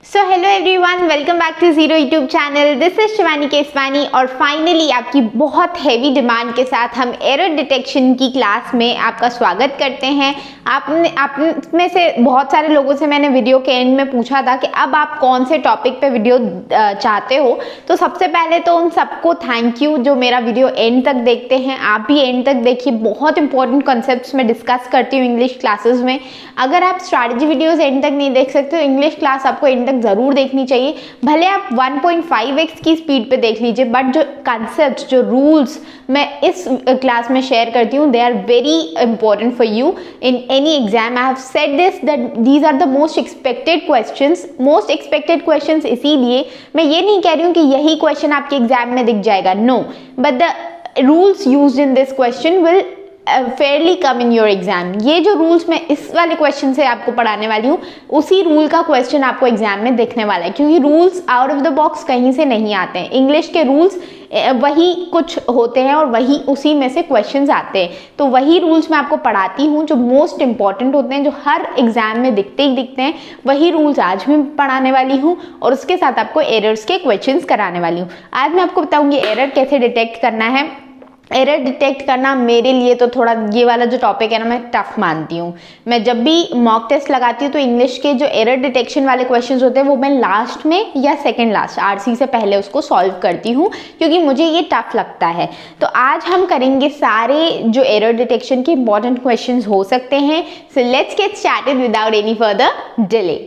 So hello everyone, welcome back to zero YouTube channel. This is Shivani Keswani और finally आपकी बहुत heavy demand के साथ हम एरर डिटेक्शन की क्लास में आपका स्वागत करते हैं। आप में से बहुत सारे लोगों से मैंने वीडियो के एंड में पूछा था कि अब आप कौन से टॉपिक पे वीडियो चाहते हो। तो सबसे पहले तो उन सबको थैंक यू जो मेरा वीडियो एंड तक देखते हैं। आप भी एंड तक देखिए, बहुत इंपॉर्टेंट कॉन्सेप्ट्स में डिस्कस करती हूँ इंग्लिश क्लासेस में। अगर आप स्ट्रैटेजी वीडियोज एंड तक नहीं देख सकते तो इंग्लिश क्लास आपको एंड तक जरूर देखनी चाहिए। भले आप 1.5x की स्पीड पे देख लीजिए, बट जो कॉन्सेप्ट्स, जो रूल्स मैं इस क्लास में शेयर करती हूँ, they are very important for you in any exam. I have said this that these are the most expected questions. Most expected questions इसीलिए, मैं ये नहीं कह रही हूँ कि यही क्वेश्चन आपके एग्जाम में दिख जाएगा, no, but the rules used in this question will fairly come in your exam. ये जो रूल्स मैं इस वाले क्वेश्चन से आपको पढ़ाने वाली हूँ, उसी रूल का क्वेश्चन आपको एग्जाम में दिखने वाला है, क्योंकि rules out of the box कहीं से नहीं आते हैं। इंग्लिश के रूल्स वही कुछ होते हैं और वही उसी में से क्वेश्चंस आते हैं। तो वही रूल्स मैं आपको पढ़ाती हूँ जो मोस्ट इंपॉर्टेंट होते हैं, जो हर एग्जाम में दिखते ही दिखते हैं। वही रूल्स आज मैं पढ़ाने वाली हूँ और उसके साथ आपको एरर्स के क्वेश्चंस कराने वाली हूँ। आज मैं आपको बताऊँगी एरर कैसे डिटेक्ट करना है। एरर डिटेक्ट करना मेरे लिए तो थोड़ा ये वाला जो टॉपिक है ना, मैं टफ मानती हूँ। मैं जब भी मॉक टेस्ट लगाती हूँ तो इंग्लिश के जो एरर डिटेक्शन वाले क्वेश्चंस होते हैं वो मैं लास्ट में या सेकंड लास्ट आरसी से पहले उसको सॉल्व करती हूँ, क्योंकि मुझे ये टफ लगता है। तो आज हम करेंगे सारे जो एरर डिटेक्शन के इंपॉर्टेंट क्वेश्चंस हो सकते हैं। So let's get started without any further delay.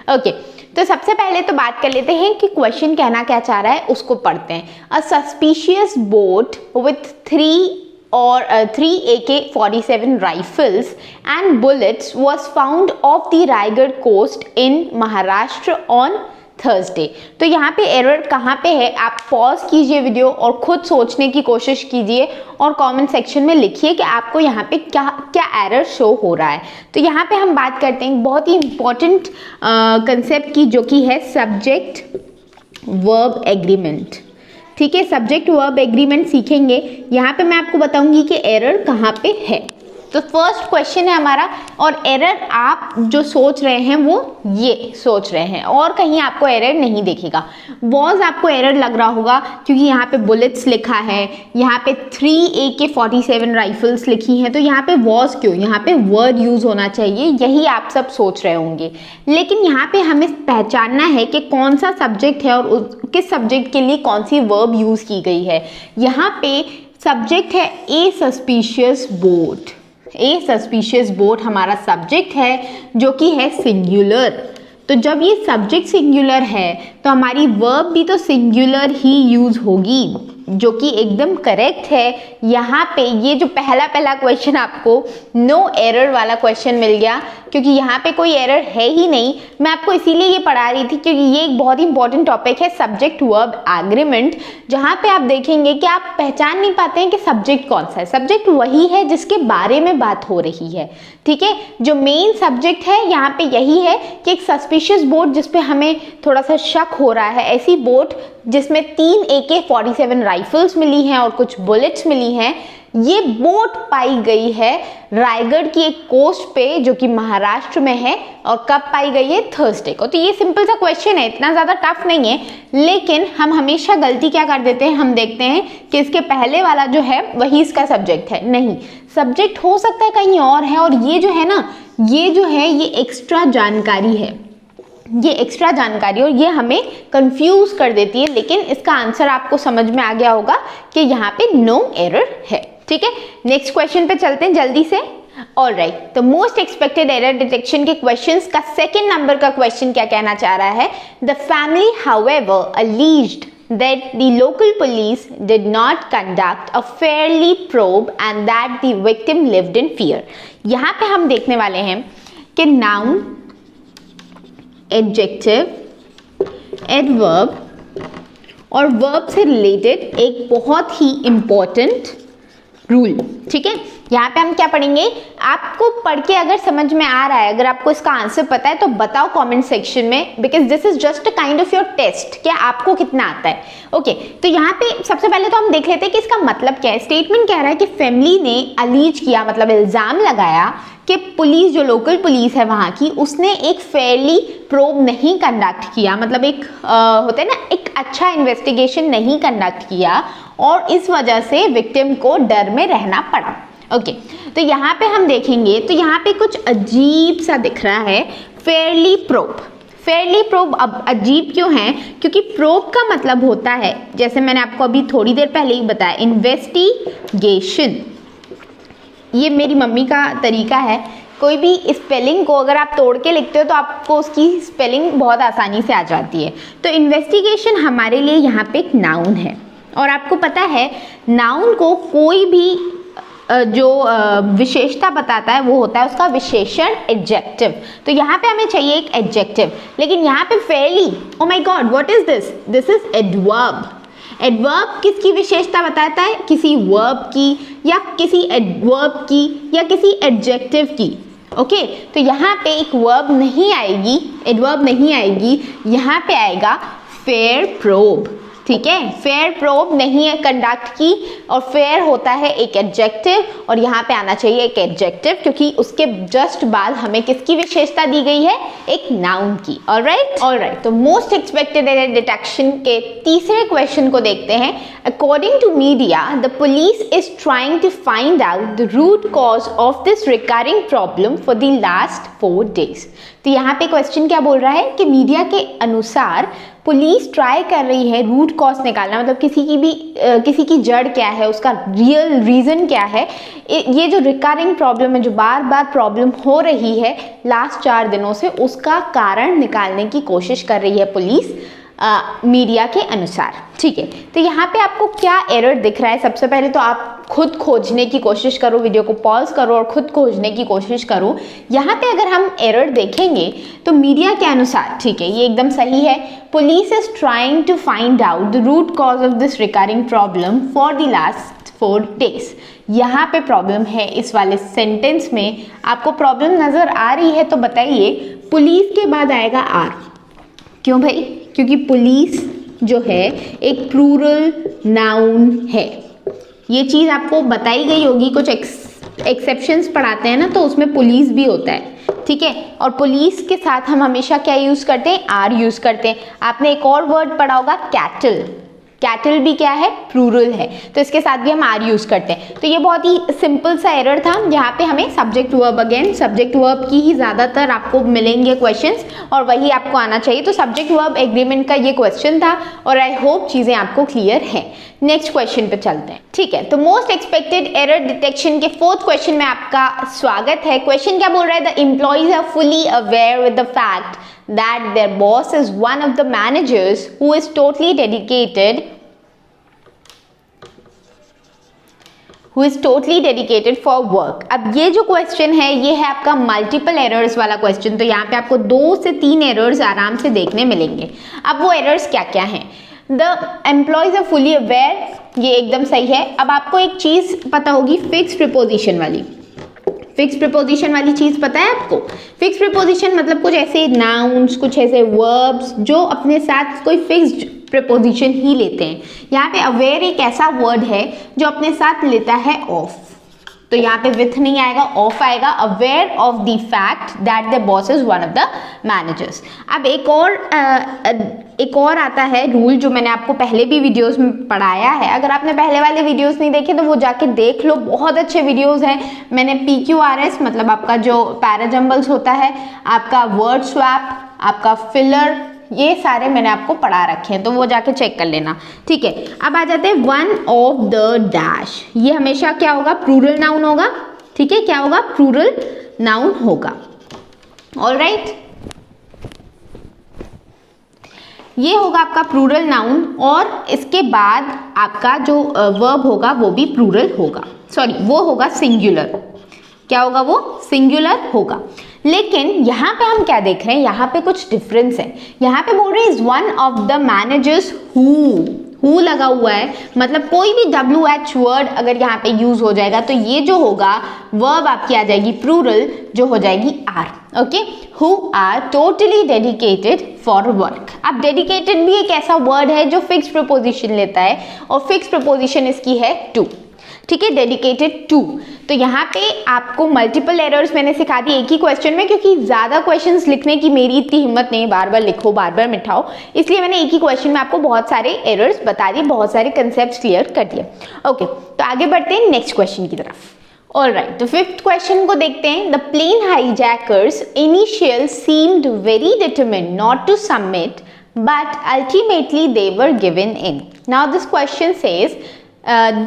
Okay, तो सबसे पहले तो बात कर लेते हैं कि क्वेश्चन कहना क्या चाह रहा है, उसको पढ़ते हैं। A suspicious boat with 3 AK-47 rifles and bullets was found off the Raigad coast in Maharashtra on Thursday. तो यहाँ पे एरर कहाँ पे है, आप पॉज कीजिए वीडियो और खुद सोचने की कोशिश कीजिए और कमेंट सेक्शन में लिखिए कि आपको यहाँ पे क्या क्या एरर शो हो रहा है। तो यहाँ पे हम बात करते हैं बहुत ही इंपॉर्टेंट कंसेप्ट की, जो कि है सब्जेक्ट वर्ब एग्रीमेंट। ठीक है, सब्जेक्ट वर्ब एग्रीमेंट सीखेंगे। यहाँ पे मैं आपको बताऊंगी कि एरर कहाँ पे है। तो फर्स्ट क्वेश्चन है हमारा, और एरर आप जो सोच रहे हैं वो ये सोच रहे हैं और कहीं आपको एरर नहीं दिखेगा। वॉज आपको एरर लग रहा होगा क्योंकि यहाँ पे बुलेट्स लिखा है, यहाँ पे 3 AK-47 राइफल्स लिखी हैं, तो यहाँ पे वॉज क्यों, यहाँ पे वर्ड यूज होना चाहिए, यही आप सब सोच रहे होंगे। लेकिन यहाँ पे हमें पहचानना है कि कौन सा सब्जेक्ट है और किस सब्जेक्ट के लिए कौन सी वर्ब यूज की गई है। यहाँ पे सब्जेक्ट है ए सस्पिशियस बोट। ए सस्पिशियस बोट हमारा सब्जेक्ट है, जो कि है सिंगुलर। तो जब ये सब्जेक्ट सिंगुलर है तो हमारी वर्ब भी तो सिंगुलर ही यूज होगी, जो कि एकदम करेक्ट है। यहाँ पे ये जो पहला क्वेश्चन आपको नो एरर वाला क्वेश्चन मिल गया, क्योंकि यहाँ पे कोई एरर है ही नहीं। मैं आपको इसीलिए ये पढ़ा रही थी क्योंकि ये एक बहुत ही इंपॉर्टेंट टॉपिक है, सब्जेक्ट वर्ब एग्रीमेंट, जहाँ पे आप देखेंगे कि आप पहचान नहीं पाते हैं कि सब्जेक्ट कौन सा है। सब्जेक्ट वही है जिसके बारे में बात हो रही है। ठीक है, जो मेन सब्जेक्ट है यहाँ पे यही है कि एक सस्पिशियस बोट जिसपे हमें थोड़ा सा शक हो रहा है, ऐसी बोट जिसमें 3 AK-47 राइफल्स मिली हैं और कुछ बुलेट्स मिली हैं, ये बोट पाई गई है रायगढ़ की एक कोस्ट पे जो कि महाराष्ट्र में है। और कब पाई गई है, थर्सडे को। तो ये सिंपल सा क्वेश्चन है, इतना ज्यादा टफ नहीं है। लेकिन हम हमेशा गलती क्या कर देते हैं, हम देखते हैं कि इसके पहले वाला जो है वही इसका सब्जेक्ट है। नहीं, सब्जेक्ट हो सकता है कहीं और है, और ये जो है ना, ये जो है ये एक्स्ट्रा जानकारी है, ये एक्स्ट्रा जानकारी, और ये हमें कंफ्यूज कर देती है। लेकिन इसका आंसर आपको समझ में आ गया होगा कि यहाँ पे नो एरर है। ठीक है, नेक्स्ट क्वेश्चन पे चलते हैं जल्दी से। ऑलराइट, तो मोस्ट एक्सपेक्टेड एरर डिटेक्शन के क्वेश्चंस का सेकंड नंबर का क्वेश्चन क्या कहना चाह रहा है, the family however alleged that the local police did not conduct a fairly probe and that the victim lived in fear। यहाँ पे हम देखने वाले हैं कि noun, adjective, adverb और verb से रिलेटेड एक बहुत ही important रूल। ठीक है, यहाँ पे हम क्या पढ़ेंगे, आपको पढ़ के अगर समझ में आ रहा है, अगर आपको इसका आंसर पता है तो बताओ कमेंट सेक्शन में, because this is just a kind of your test, क्या आपको कितना आता है। ओके, तो यहाँ पे सबसे पहले तो हम देख लेते हैं कि इसका मतलब क्या है। स्टेटमेंट कह रहा है कि फैमिली ने अलीज किया, मतलब इल्जाम लगाया कि पुलिस, जो लोकल पुलिस है वहाँ की, उसने एक फेयरली प्रोब नहीं कंडक्ट किया, मतलब एक होता है ना, एक अच्छा इन्वेस्टिगेशन नहीं कंडक्ट किया, और इस वजह से विक्टिम को डर में रहना पड़ा। ओके, तो यहाँ पे हम देखेंगे तो यहाँ पे कुछ अजीब सा दिख रहा है, फेयरली प्रोब। फेयरली प्रोब अब अजीब क्यों है, क्योंकि प्रोब का मतलब होता है, जैसे मैंने आपको अभी थोड़ी देर पहले ही बताया, इन्वेस्टिगेशन। ये मेरी मम्मी का तरीका है, कोई भी स्पेलिंग को अगर आप तोड़ के लिखते हो तो आपको उसकी स्पेलिंग बहुत आसानी से आ जाती है। तो इन्वेस्टिगेशन हमारे लिए यहाँ पे एक नाउन है, और आपको पता है नाउन को कोई भी जो विशेषता बताता है वो होता है उसका विशेषण, एडजेक्टिव। तो यहाँ पे हमें चाहिए एक एडजेक्टिव, लेकिन यहाँ पे Fairlie, oh my God what is this, this is adverb. Adverb किसकी विशेषता बताता है, किसी वर्ब की, या किसी एडवर्ब की, या किसी एडजेक्टिव की। ओके, तो यहाँ पे एक वर्ब नहीं आएगी, एडवर्ब नहीं आएगी, यहाँ पे आएगा फेयर प्रोब। ठीक है, फेयर प्रोब नहीं है कंडक्ट की, और फेयर होता है एक एडजेक्टिव, और यहाँ पे आना चाहिए एक एडजेक्टिव, क्योंकि उसके जस्ट बाद हमें किसकी विशेषता दी गई है, एक नाउन की। ऑलराइट, तो मोस्ट एक्सपेक्टेड एरर डिटेक्शन के तीसरे क्वेश्चन को देखते हैं। According to media, the police is trying to find out the root cause of this recurring problem for the last 4 days। तो यहाँ पे क्वेश्चन क्या बोल रहा है कि मीडिया के अनुसार पुलिस ट्राई कर रही है रूट कॉज निकालना, मतलब किसी की जड़ क्या है, उसका रियल रीज़न क्या है। ये जो रिकरिंग प्रॉब्लम है, जो बार बार प्रॉब्लम हो रही है लास्ट 4 दिनों से, उसका कारण निकालने की कोशिश कर रही है पुलिस मीडिया के अनुसार। ठीक है, तो यहाँ पे आपको क्या एरर दिख रहा है, सबसे पहले तो आप खुद खोजने की कोशिश करो, वीडियो को पॉज करो और खुद खोजने की कोशिश करो। यहाँ पे अगर हम एरर देखेंगे तो मीडिया के अनुसार, ठीक है, ये एकदम सही है, police is trying to find out the root cause of this recurring problem for the last 4 days। यहाँ पे प्रॉब्लम है, इस वाले सेंटेंस में आपको प्रॉब्लम नजर आ रही है तो बताइए। पुलिस के बाद आएगा आर, क्यों भाई, क्योंकि पुलिस जो है एक प्लूरल नाउन है। ये चीज़ आपको बताई गई होगी, कुछ एक्सेप्शंस पढ़ाते हैं ना, तो उसमें पुलिस भी होता है। ठीक है, और पुलिस के साथ हम हमेशा क्या यूज़ करते हैं, आर यूज़ करते हैं। आपने एक और वर्ड पढ़ा होगा कैटल, कैटल भी क्या है, प्लूरल है, तो इसके साथ भी हम आर यूज करते हैं। तो ये बहुत ही सिंपल सा एरर था, यहाँ पे हमें subject verb, again subject verb की ही ज़्यादातर आपको मिलेंगे क्वेश्चंस, और वही आपको आना चाहिए। तो सब्जेक्ट वर्ब एग्रीमेंट का ये क्वेश्चन था, और आई होप चीज़ें आपको क्लियर है। नेक्स्ट क्वेश्चन पे चलते हैं। ठीक है, तो मोस्ट एक्सपेक्टेड एरर डिटेक्शन के 4th क्वेश्चन में आपका स्वागत है। क्वेश्चन क्या बोल रहा है, the employees are fully aware with the fact that their boss is one of the managers who is totally dedicated for work। अब ये जो क्वेश्चन है ये है आपका मल्टीपल एरर्स वाला क्वेश्चन, तो यहाँ पे आपको 2 से 3 एरर्स आराम से देखने मिलेंगे। अब वो एरर्स क्या क्या हैं, the employees are fully aware, ये एकदम सही है। अब आपको एक चीज़ पता होगी, फिक्स प्रीपोजिशन वाली, फिक्स प्रीपोजिशन वाली चीज़ पता है आपको। फिक्स प्रीपोजिशन मतलब कुछ ऐसे नाउन्स, कुछ ऐसे वर्ब्स जो अपने साथ कोई फिक्स्ड प्रीपोजिशन ही लेते हैं। यहाँ पे अवेयर एक ऐसा वर्ड है जो अपने साथ लेता है ऑफ, तो यहाँ पे विथ नहीं आएगा, ऑफ आएगा, aware of the fact that the boss is one of the managers. अब एक और आता है रूल जो मैंने आपको पहले भी वीडियोस में पढ़ाया है। अगर आपने पहले वाले वीडियोस नहीं देखे तो वो जाके देख लो, बहुत अच्छे वीडियोस हैं। मैंने PQRS मतलब आपका जो पैराजम्बल्स होता है, आपका वर्ड स्वैप, आपका फिलर, ये सारे मैंने आपको पढ़ा रखे हैं, तो वो जाके चेक कर लेना। ठीक है, अब आ जाते हैं वन ऑफ द डैश। ये हमेशा क्या होगा, प्लूरल नाउन होगा। ठीक है, क्या होगा, प्लूरल नाउन होगा। ऑलराइट, ये होगा आपका प्लूरल नाउन, और इसके बाद आपका जो वर्ब होगा वो भी प्लूरल होगा, सॉरी वो होगा सिंगुलर। क्या होगा, वो सिंगुलर होगा। लेकिन यहाँ पे हम क्या देख रहे हैं, यहाँ पे कुछ डिफरेंस है। यहाँ पे बोल रहे हैं is one of the managers who लगा हुआ है, मतलब कोई भी WH वर्ड अगर यहाँ पे यूज हो जाएगा तो ये जो होगा वर्ब आपकी आ जाएगी प्लूरल, जो हो जाएगी are. Okay, who are totally dedicated for work. अब डेडिकेटेड भी एक ऐसा वर्ड है जो फिक्स प्रपोजिशन लेता है और फिक्स प्रपोजिशन इसकी है टू। ठीक है, डेडिकेटेड टू। तो यहाँ पे आपको मल्टीपल एरर्स मैंने सिखा दी एक ही क्वेश्चन में, क्योंकि ज़्यादा क्वेश्चंस लिखने की मेरी इतनी हिम्मत नहीं, बार बार लिखो बार बार मिटाओ, इसलिए मैंने एक ही क्वेश्चन में आपको बहुत सारे एरर्स बता दिए, बहुत सारे कंसेप्ट क्लियर कर दिए। ओके, तो आगे बढ़ते हैं नेक्स्ट क्वेश्चन की तरफ। ऑलराइट, तो फिफ्थ क्वेश्चन को देखते हैं। The plane hijackers initial seemed very determined not to submit but ultimately they were given in. Now this question says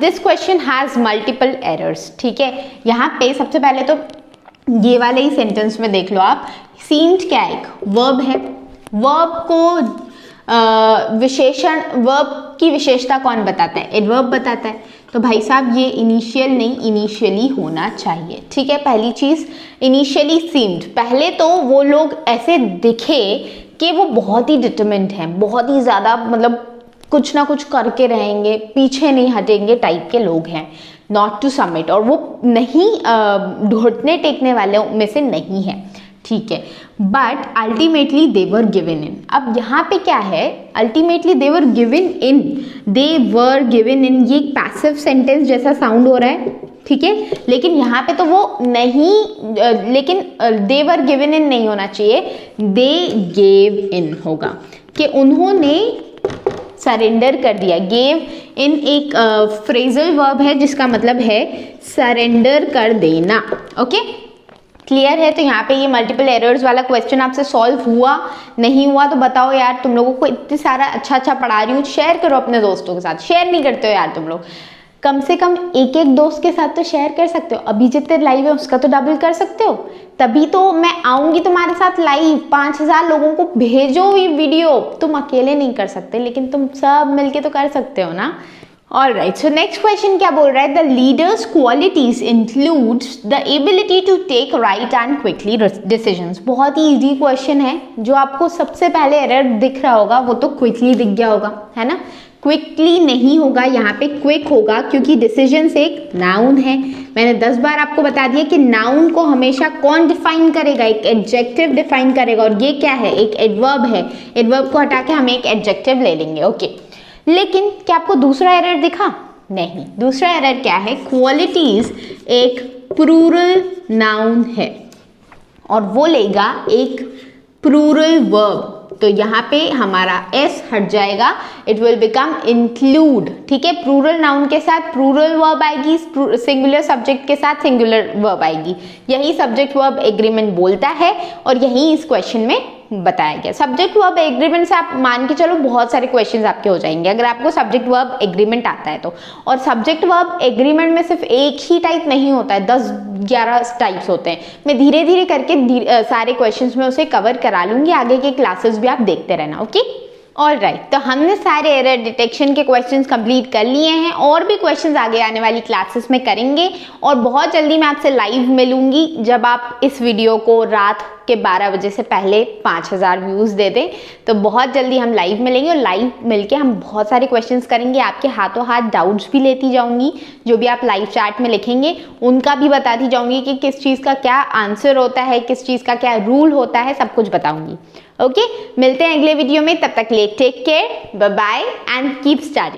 this question has multiple errors. ठीक है, यहाँ पे सबसे पहले तो ये वाले ही सेंटेंस में देख लो आप, सीम्ड क्या है, एक वर्ब है, वर्ब को विशेषण, वर्ब की विशेषता कौन बताता है, एडवर्ब बताता है। तो भाई साहब ये इनिशियल नहीं, इनिशियली होना चाहिए। ठीक है, पहली चीज इनिशियली सीम्ड, पहले तो वो लोग ऐसे दिखे कि वो बहुत ही डिटरमिन्ड हैं, बहुत ही ज्यादा, मतलब कुछ ना कुछ करके रहेंगे, पीछे नहीं हटेंगे टाइप के लोग हैं, नॉट टू सबमिट, और वो नहीं घुटने टेकने वालों में से नहीं है। ठीक है, but ultimately they were given इन। अब यहाँ पे क्या है, ultimately they were given in, they were given इन, ये एक पैसिव सेंटेंस जैसा साउंड हो रहा है। ठीक है, लेकिन यहाँ पे तो वो नहीं, लेकिन दे वर गिवन इन नहीं होना चाहिए, दे गेव इन होगा, कि उन्होंने सरेंडर कर दिया। गेव इन एक फ्रेजल वर्ब है जिसका मतलब है सरेंडर कर देना। ओके, क्लियर है। तो यहाँ पे ये मल्टीपल एरर्स वाला क्वेश्चन आपसे सॉल्व हुआ, नहीं हुआ तो बताओ यार, तुम लोगों को इतनी सारा अच्छा अच्छा पढ़ा रही हूँ, शेयर करो अपने दोस्तों के साथ। शेयर नहीं करते हो यार तुम लोग, कम से कम एक एक दोस्त के साथ तो शेयर कर सकते हो। अभी जितने लाइव है उसका तो डबल कर सकते हो, तभी तो मैं आऊंगी तुम्हारे साथ लाइव। 5000 लोगों को भेजो ये वीडियो, तुम अकेले नहीं कर सकते, लेकिन तुम सब मिलके तो कर सकते हो ना। ऑलराइट, सो नेक्स्ट क्वेश्चन क्या बोल रहा है, the leaders qualities includes the ability to take right and quickly decisions. बहुत ही इजी क्वेश्चन है, जो आपको सबसे पहले एरर दिख रहा होगा वो तो क्विकली दिख गया होगा, है ना। क्विकली नहीं होगा, यहाँ पे क्विक होगा, क्योंकि डिसीजंस एक नाउन है। मैंने 10 बार आपको बता दिया कि नाउन को हमेशा कौन डिफाइन करेगा, एक एडजेक्टिव डिफाइन करेगा, और ये क्या है, एक एडवर्ब है। एडवर्ब को हटा के हम एक एडजेक्टिव ले लेंगे। ओके, लेकिन क्या आपको दूसरा एरर दिखा? नहीं। दूसरा एरर क्या है, क्वालिटीज एक प्लूरल नाउन है और वो लेगा एक प्लूरल वर्ब, तो यहाँ पे हमारा एस हट जाएगा, इट विल बिकम इंक्लूड। ठीक है, प्लूरल नाउन के साथ प्लूरल वर्ब आएगी, सिंगुलर सब्जेक्ट के साथ सिंगुलर वर्ब आएगी। यही सब्जेक्ट वर्ब एग्रीमेंट बोलता है और यही इस क्वेश्चन में बताया गया। सब्जेक्ट वर्ब एग्रीमेंट से आप मान के चलो बहुत सारे क्वेश्चंस आपके हो जाएंगे अगर आपको सब्जेक्ट वर्ब एग्रीमेंट आता है तो। और सब्जेक्ट वर्ब एग्रीमेंट में सिर्फ एक ही टाइप नहीं होता है, 10-11 टाइप्स होते हैं। मैं धीरे धीरे करके सारे क्वेश्चंस में उसे कवर करा लूंगी, आगे के क्लासेस भी आप देखते रहना। ओके, ऑलराइट, तो हमने सारे एरर डिटेक्शन के क्वेश्चंस कंप्लीट कर लिए हैं, और भी क्वेश्चंस आगे आने वाली क्लासेस में करेंगे, और बहुत जल्दी मैं आपसे लाइव मिलूंगी जब आप इस वीडियो को रात के 12 बजे से पहले 5000 व्यूज़ दे दें। तो बहुत जल्दी हम लाइव मिलेंगे और लाइव मिलके हम बहुत सारे क्वेश्चंस करेंगे। आपके हाथों हाथ डाउट्स भी लेती जाऊंगी, जो भी आप लाइव चैट में लिखेंगे उनका भी बताती जाऊंगी कि किस चीज़ का क्या आंसर होता है, किस चीज़ का क्या रूल होता है, सब कुछ बताऊंगी। ओके, मिलते हैं अगले वीडियो में, तब तक ले take care, bye bye and keep study.